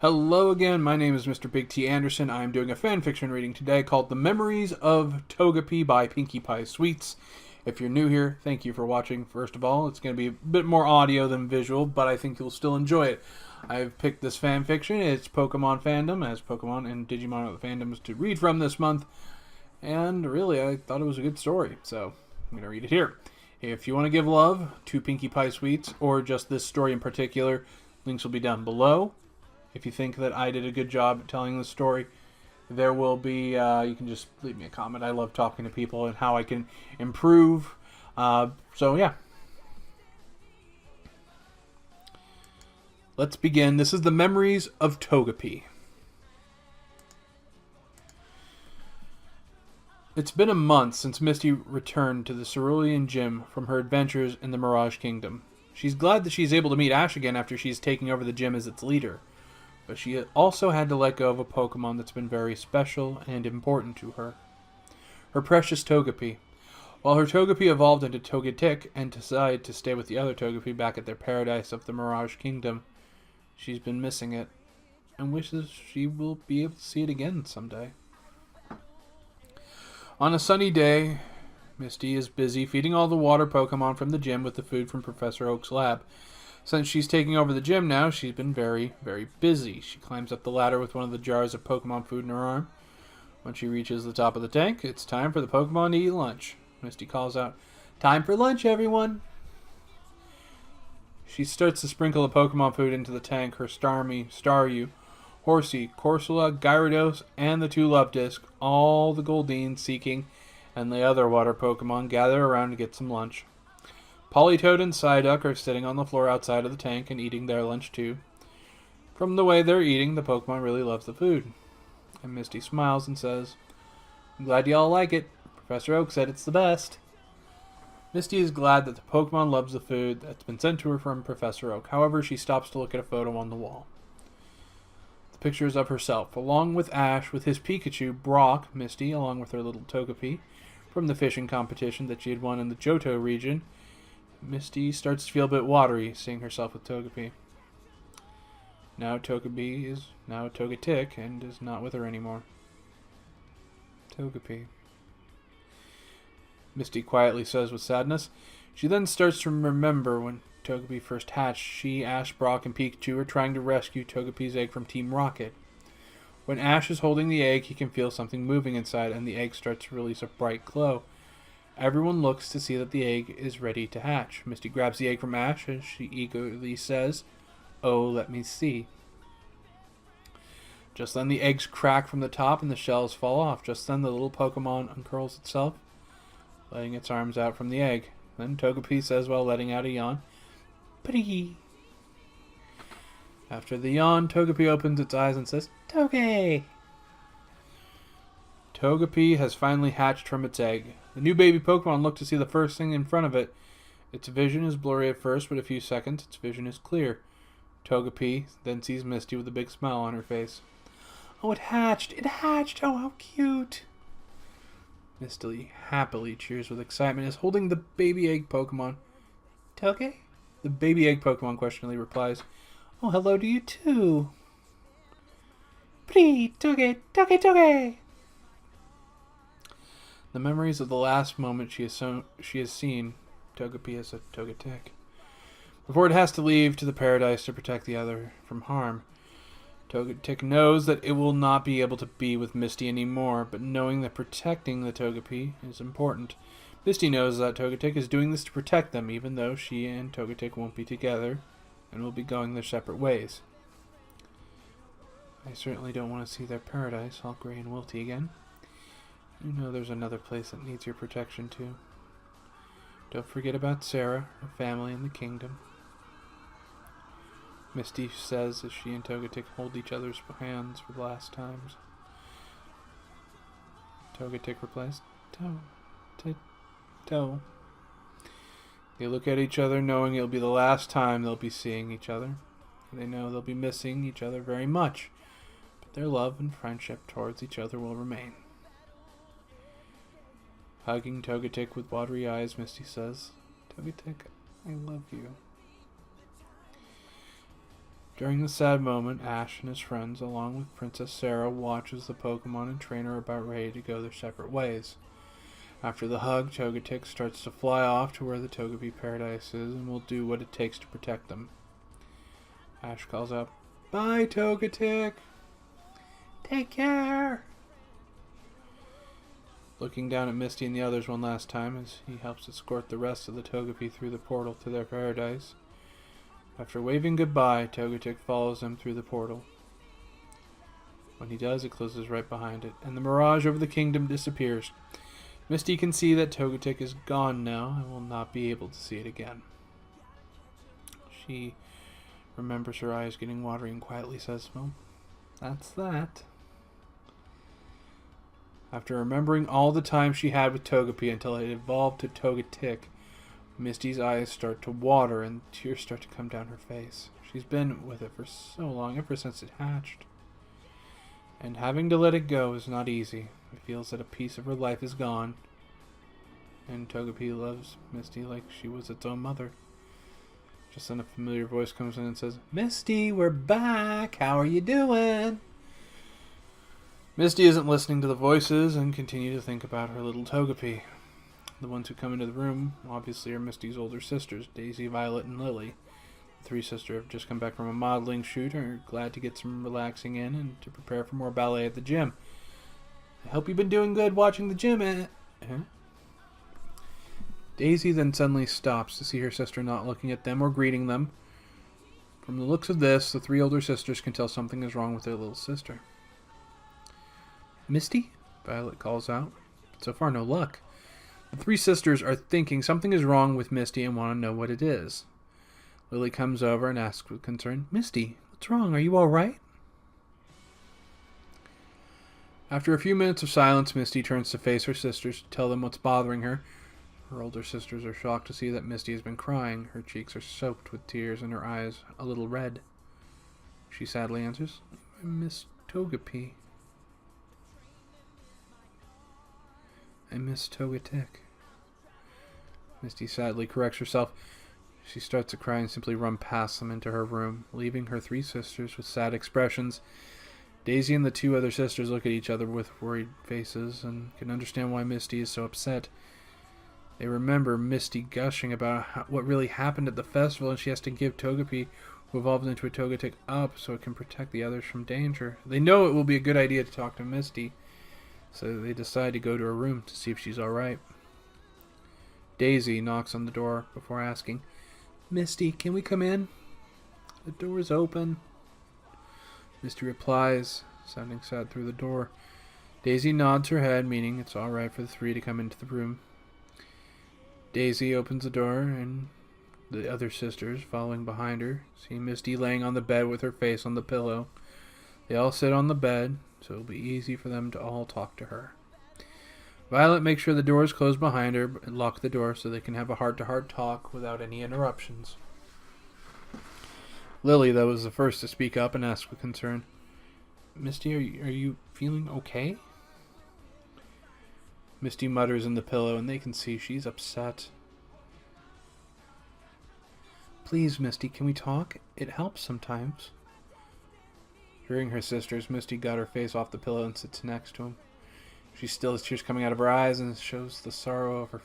Hello again, my name is Mr. Big T. Anderson. I am doing a fanfiction reading today called The Memories of Togepi by Pinkiepiesweets. If you're new here, thank you for watching. First of all, it's going to be a bit more audio than visual, but I think you'll still enjoy it. I've picked this fanfiction. It's Pokemon fandom, as Pokemon and Digimon are the fandoms to read from this month. And really, I thought it was a good story, so I'm going to read it here. If you want to give love to Pinkiepiesweets, or just this story in particular, links will be down below. If you think that I did a good job telling the story, there will be, you can just leave me a comment. I love talking to people and how I can improve. So, yeah. Let's begin. This is The Memories of Togepi. It's been a month since Misty returned to the Cerulean Gym from her adventures in the Mirage Kingdom. She's glad that she's able to meet Ash again after she's taking over the gym as its leader. But she also had to let go of a Pokemon that's been very special and important to her. Her precious Togepi. While her Togepi evolved into Togetic and decided to stay with the other Togepi back at their paradise of the Mirage Kingdom, she's been missing it and wishes she will be able to see it again someday. On a sunny day, Misty is busy feeding all the water Pokemon from the gym with the food from Professor Oak's lab. Since she's taking over the gym now, she's been very, very busy. She climbs up the ladder with one of the jars of Pokemon food in her arm. When she reaches the top of the tank, it's time for the Pokemon to eat lunch. Misty calls out, "Time for lunch, everyone!" She starts to sprinkle the Pokemon food into the tank. Her Starmie, Staryu, Horsey, Corsola, Gyarados, and the two Luvdisc, all the Goldeen, Seeking, and the other water Pokemon gather around to get some lunch. Politoed and Psyduck are sitting on the floor outside of the tank and eating their lunch too. From the way they're eating, the Pokemon really loves the food. And Misty smiles and says, "I'm glad y'all like it. Professor Oak said it's the best." Misty is glad that the Pokemon loves the food that's been sent to her from Professor Oak. However, she stops to look at a photo on the wall. The picture is of herself, along with Ash, with his Pikachu, Brock, Misty, along with her little Togepi, from the fishing competition that she had won in the Johto region. Misty starts to feel a bit watery, seeing herself with Togepi. Now Togepi is now a Togetic and is not with her anymore. Togepi. Misty quietly says with sadness. She then starts to remember when Togepi first hatched. She, Ash, Brock, and Pikachu are trying to rescue Togepi's egg from Team Rocket. When Ash is holding the egg, he can feel something moving inside, and the egg starts to release a bright glow. Everyone looks to see that the egg is ready to hatch. Misty grabs the egg from Ash as she eagerly says, "Oh, let me see." Just then the eggs crack from the top and the shells fall off. Just then the little Pokemon uncurls itself, letting its arms out from the egg. Then Togepi says while letting out a yawn, "Pretty." After the yawn, Togepi opens its eyes and says, "Toge!" Togepi has finally hatched from its egg. The new baby Pokemon look to see the first thing in front of it. Its vision is blurry at first, but in a few seconds its vision is clear. Togepi then sees Misty with a big smile on her face. "Oh, it hatched! It hatched! Oh, how cute!" Misty happily cheers with excitement as holding the baby egg Pokemon. "Toge?" The baby egg Pokemon questioningly replies, "Oh, hello to you too." "Pretty! Toge! Toge! Toge!" The memories of the last moment she has seen Togepi as a Togetic. Before it has to leave to the paradise to protect the other from harm, Togetic knows that it will not be able to be with Misty anymore, but knowing that protecting the Togepi is important. Misty knows that Togetic is doing this to protect them, even though she and Togetic won't be together and will be going their separate ways. I certainly don't want to see their paradise all gray and wilty again. You know there's another place that needs your protection too. Don't forget about Sarah, her family, and the kingdom. Misty says as she and Togetic hold each other's hands for the last times. Togetic replies, Toe. They look at each other knowing it'll be the last time they'll be seeing each other. They know they'll be missing each other very much, but their love and friendship towards each other will remain. Hugging Togetic with watery eyes, Misty says, "Togetic, I love you." During the sad moment, Ash and his friends, along with Princess Sarah, watch as the Pokemon and trainer are about ready to go their separate ways. After the hug, Togetic starts to fly off to where the Togepi paradise is and will do what it takes to protect them. Ash calls out, "Bye, Togetic! Take care!" Looking down at Misty and the others one last time as he helps escort the rest of the Togepi through the portal to their paradise. After waving goodbye, Togetic follows them through the portal. When he does, it closes right behind it, and the mirage over the kingdom disappears. Misty can see that Togetic is gone now and will not be able to see it again. She remembers her eyes getting watery and quietly says, "Well, that's that." After remembering all the time she had with Togepi until it evolved to Togetic, Misty's eyes start to water and tears start to come down her face. She's been with it for so long, ever since it hatched. And having to let it go is not easy. It feels that a piece of her life is gone. And Togepi loves Misty like she was its own mother. Just then a familiar voice comes in and says, "Misty, we're back! How are you doing?" Misty isn't listening to the voices and continues to think about her little Togepi. The ones who come into the room, obviously, are Misty's older sisters, Daisy, Violet, and Lily. The three sisters have just come back from a modeling shoot and are glad to get some relaxing in and to prepare for more ballet at the gym. "I hope you've been doing good watching the gym, eh?" Daisy then suddenly stops to see her sister not looking at them or greeting them. From the looks of this, the three older sisters can tell something is wrong with their little sister. "Misty?" Violet calls out. But so far, no luck. The three sisters are thinking something is wrong with Misty and want to know what it is. Lily comes over and asks with concern, "Misty, what's wrong? Are you all right?" After a few minutes of silence, Misty turns to face her sisters to tell them what's bothering her. Her older sisters are shocked to see that Misty has been crying. Her cheeks are soaked with tears and her eyes a little red. She sadly answers, "I miss Togepi. I miss Togetic." Misty sadly corrects herself. She starts to cry and simply run past them into her room, leaving her three sisters with sad expressions. Daisy and the two other sisters look at each other with worried faces and can understand why Misty is so upset. They remember Misty gushing about what really happened at the festival, and she has to give Togepi, who evolved into a Togetic, up so it can protect the others from danger. They know it will be a good idea to talk to Misty, so they decide to go to her room to see if she's alright. Daisy knocks on the door before asking, "Misty, can we come in?" "The door is open." Misty replies, sounding sad through the door. Daisy nods her head, meaning it's alright for the three to come into the room. Daisy opens the door, and the other sisters, following behind her, see Misty laying on the bed with her face on the pillow. They all sit on the bed, so it'll be easy for them to all talk to her. Violet makes sure the door is closed behind her and lock the door so they can have a heart-to-heart talk without any interruptions. Lily, though, is the first to speak up and ask with concern, "Misty, are you feeling okay?" Misty mutters in the pillow, and they can see she's upset. "Please, Misty, can we talk? It helps sometimes." Hearing her sisters, Misty got her face off the pillow and sits next to him. She still has tears coming out of her eyes and shows the sorrow of her.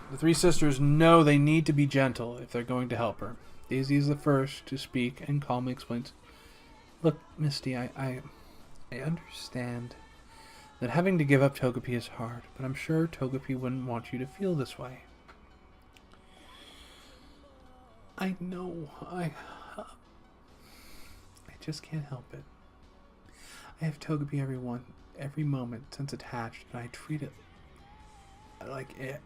The three sisters know they need to be gentle if they're going to help her. Daisy is the first to speak and calmly explains, "Look, Misty, I understand that having to give up Togepi is hard, but I'm sure Togepi wouldn't want you to feel this way." "I know, I just can't help it. I have Togepi every moment since it hatched, and I treat it like it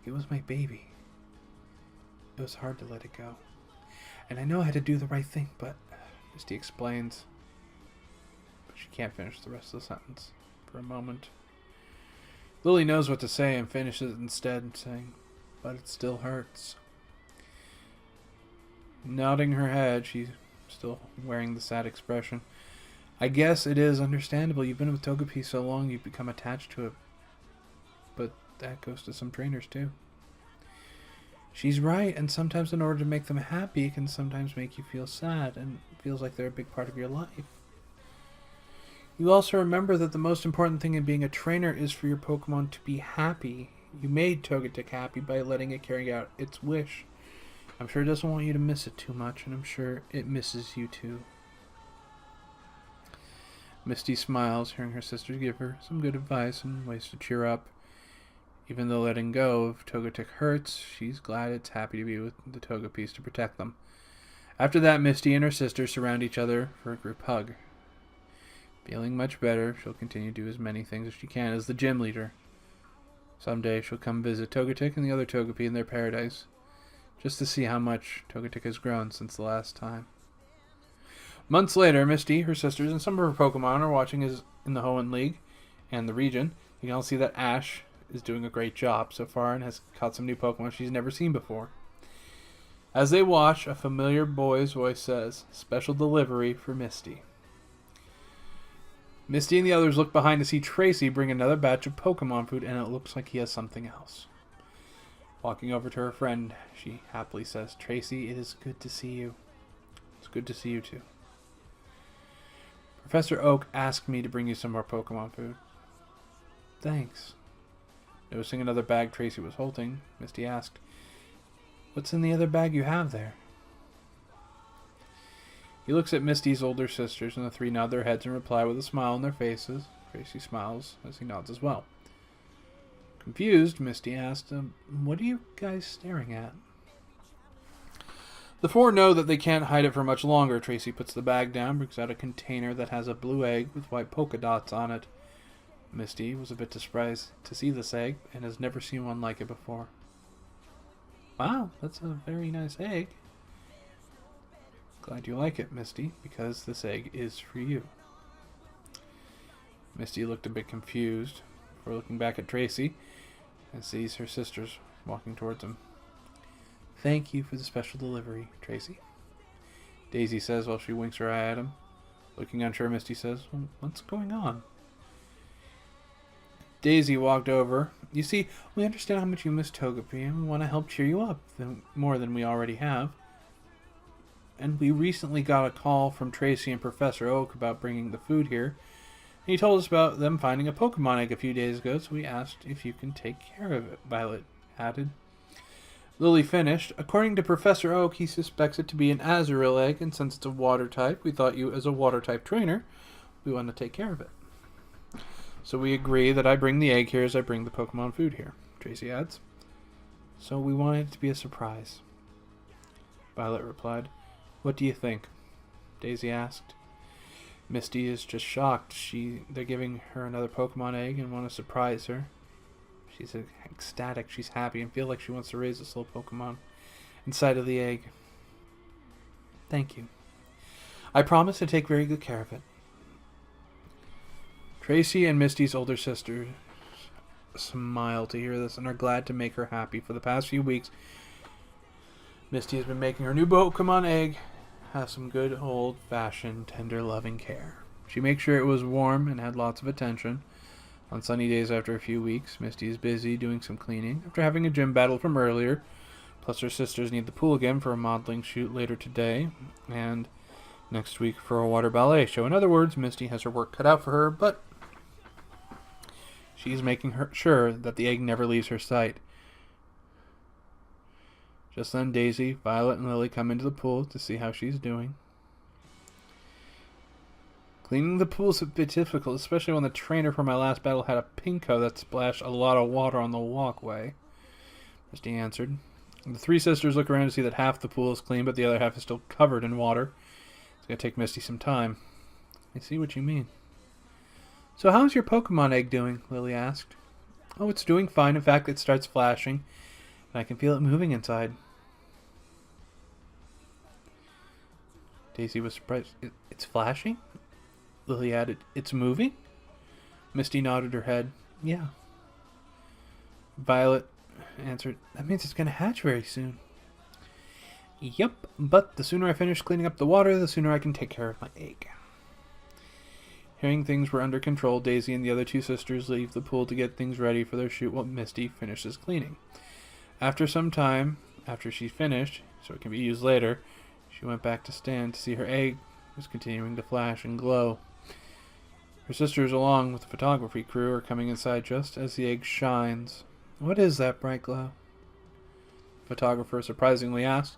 was my baby. It was hard to let it go. And I know I had to do the right thing, but..." Misty explains. But she can't finish the rest of the sentence for a moment. Lily knows what to say and finishes instead, saying, "But it still hurts." Nodding her head, she's still wearing the sad expression. "I guess it is understandable. You've been with Togepi so long, you've become attached to it. But that goes to some trainers, too." She's right, and sometimes in order to make them happy, it can sometimes make you feel sad, and it feels like they're a big part of your life. You also remember that the most important thing in being a trainer is for your Pokemon to be happy. You made Togetic happy by letting it carry out its wish. I'm sure it doesn't want you to miss it too much, and I'm sure it misses you too. Misty smiles, hearing her sisters give her some good advice and ways to cheer up. Even though letting go of Togetic hurts, she's glad it's happy to be with the Togepis to protect them. After that, Misty and her sisters surround each other for a group hug. Feeling much better, she'll continue to do as many things as she can as the gym leader. Someday she'll come visit Togetic and the other Togepi in their paradise, just to see how much Togetic has grown since the last time. Months later, Misty, her sisters, and some of her Pokemon are watching in the Hoenn League and the region. You can all see that Ash is doing a great job so far and has caught some new Pokemon she's never seen before. As they watch, a familiar boy's voice says, "Special delivery for Misty." Misty and the others look behind to see Tracy bring another batch of Pokemon food, and it looks like he has something else. Walking over to her friend, she happily says, "Tracy, it is good to see you." "It's good to see you too." "Professor Oak asked me to bring you some more Pokemon food." "Thanks." Noticing another bag Tracy was holding, Misty asked, "What's in the other bag you have there?" He looks at Misty's older sisters, and the three nod their heads and reply with a smile on their faces. Tracy smiles as he nods as well. Confused, Misty asked, "What are you guys staring at?" The four know that they can't hide it for much longer. Tracy puts the bag down, brings out a container that has a blue egg with white polka dots on it. Misty was a bit surprised to see this egg and has never seen one like it before. "Wow, that's a very nice egg." "Glad you like it, Misty, because this egg is for you." Misty looked a bit confused before looking back at Tracy and sees her sisters walking towards him. "Thank you for the special delivery, Tracy," Daisy says while she winks her eye at him. Looking unsure, Misty says, "Well, what's going on?" Daisy walked over. "You see, we understand how much you miss Togepi, and we want to help cheer you up more than we already have. And we recently got a call from Tracy and Professor Oak about bringing the food here. And he told us about them finding a Pokemon egg a few days ago, so we asked if you can take care of it," Violet added. Lily finished. "According to Professor Oak, he suspects it to be an Azurill egg, and since it's a water type, we thought you, as a water type trainer, we want to take care of it. So we agree that I bring the egg here as I bring the Pokemon food here," Tracy adds. "So we wanted it to be a surprise," Violet replied. "What do you think?" Daisy asked. Misty is just shocked. They're giving her another Pokemon egg and want to surprise her. She's ecstatic, she's happy, and feels like she wants to raise this little Pokemon inside of the egg. "Thank you. I promise to take very good care of it." Tracy and Misty's older sister smile to hear this and are glad to make her happy. For the past few weeks, Misty has been making her new Pokemon egg have some good old-fashioned, tender, loving care. She makes sure it was warm and had lots of attention. On sunny days after a few weeks, Misty is busy doing some cleaning after having a gym battle from earlier. Plus her sisters need the pool again for a modeling shoot later today and next week for a water ballet show. In other words, Misty has her work cut out for her, but she's making sure that the egg never leaves her sight. Just then, Daisy, Violet, and Lily come into the pool to see how she's doing. Cleaning the pool is a bit difficult, especially when the trainer for my last battle had a Pinko that splashed a lot of water on the walkway, Misty answered. The three sisters look around to see that half the pool is clean, but the other half is still covered in water. It's going to take Misty some time. "I see what you mean." "So how's your Pokemon egg doing?" Lily asked. "Oh, it's doing fine. In fact, it starts flashing, and I can feel it moving inside." Daisy was surprised. "It's flashing?" Lily added. "It's moving?" Misty nodded her head. "Yeah." Violet answered. "That means it's going to hatch very soon." "Yep, but the sooner I finish cleaning up the water, the sooner I can take care of my egg." Hearing things were under control, Daisy and the other two sisters leave the pool to get things ready for their shoot while Misty finishes cleaning. After some time, After she finished, so it can be used later, she went back to stand to see her egg was continuing to flash and glow. Her sisters, along with the photography crew, are coming inside just as the egg shines. "What is that bright glow?" The photographer surprisingly asked.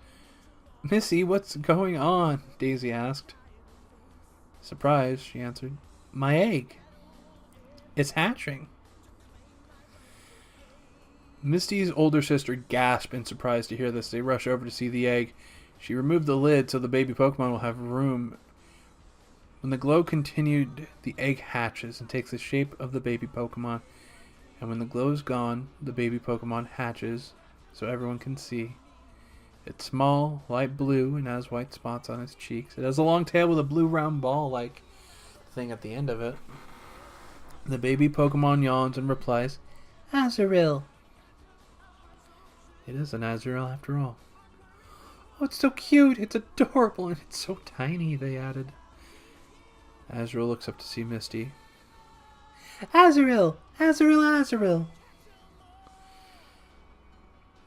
"Missy, what's going on?" Daisy asked. Surprised, she answered, "My egg. It's hatching." Misty's older sister gasped in surprise to hear this. They rush over to see the egg. She removed the lid so the baby Pokemon will have room. When the glow continued, the egg hatches and takes the shape of the baby Pokemon. And when the glow is gone, the baby Pokemon hatches so everyone can see. It's small, light blue, and has white spots on its cheeks. It has a long tail with a blue round ball-like thing at the end of it. The baby Pokemon yawns and replies, "Azurill." It is an Azurill after all. "Oh, it's so cute, it's adorable, and it's so tiny," they added. Azurill looks up to see Misty. "Azurill! Azurill! Azurill!"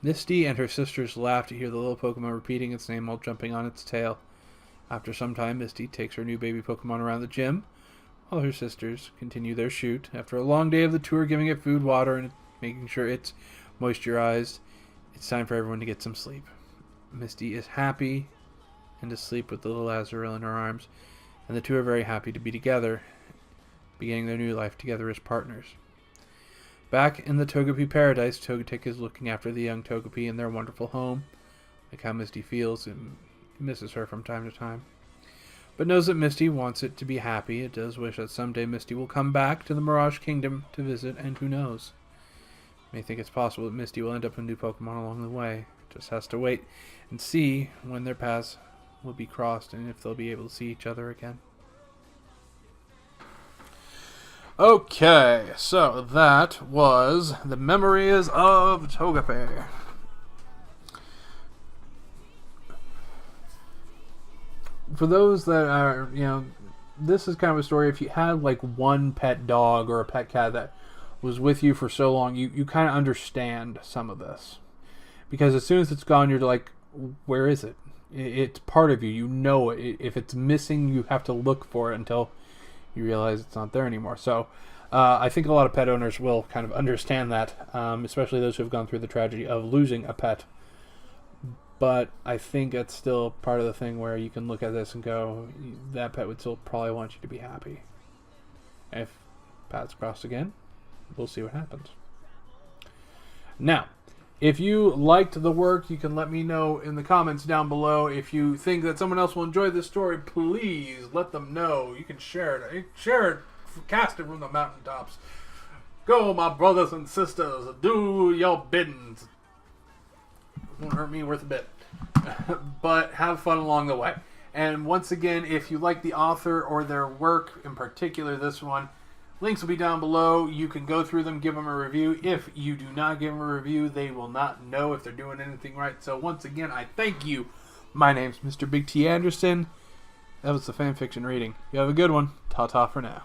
Misty and her sisters laugh to hear the little Pokemon repeating its name while jumping on its tail. After some time, Misty takes her new baby Pokemon around the gym, while her sisters continue their shoot. After a long day of the tour, giving it food, water, and making sure it's moisturized, it's time for everyone to get some sleep. Misty is happy and asleep with the little Azurill in her arms, and the two are very happy to be together, beginning their new life together as partners. Back in the Togepi paradise, Togetic is looking after the young Togepi in their wonderful home, like how Misty feels and misses her from time to time. But knows that Misty wants it to be happy. It does wish that someday Misty will come back to the Mirage Kingdom to visit, and who knows? May think it's possible that Misty will end up with new Pokemon along the way. Just has to wait and see when their paths will be crossed and if they'll be able to see each other again. Okay, so that was The Memories of Togepi. For those that are, this is kind of a story. If you had like one pet dog or a pet cat that was with you for so long, you kind of understand some of this. Because as soon as it's gone, you're like, where is it? It's part of you. You know it. If it's missing, you have to look for it until you realize it's not there anymore. So I think a lot of pet owners will kind of understand that, especially those who have gone through the tragedy of losing a pet. But I think it's still part of the thing where you can look at this and go, that pet would still probably want you to be happy. If paths cross again, we'll see what happens. Now, if you liked the work, you can let me know in the comments down below. If you think that someone else will enjoy this story, please let them know. You can share it. Share it. Cast it from the mountaintops. Go, my brothers and sisters. Do your biddings. Won't hurt me worth a bit. But have fun along the way. And once again, if you like the author or their work, in particular this one, links will be down below. You can go through them, give them a review. If you do not give them a review, they will not know if they're doing anything right. So once again, I thank you. My name's Mr. Big T Anderson. That was the fanfiction reading. You have a good one. Ta-ta for now.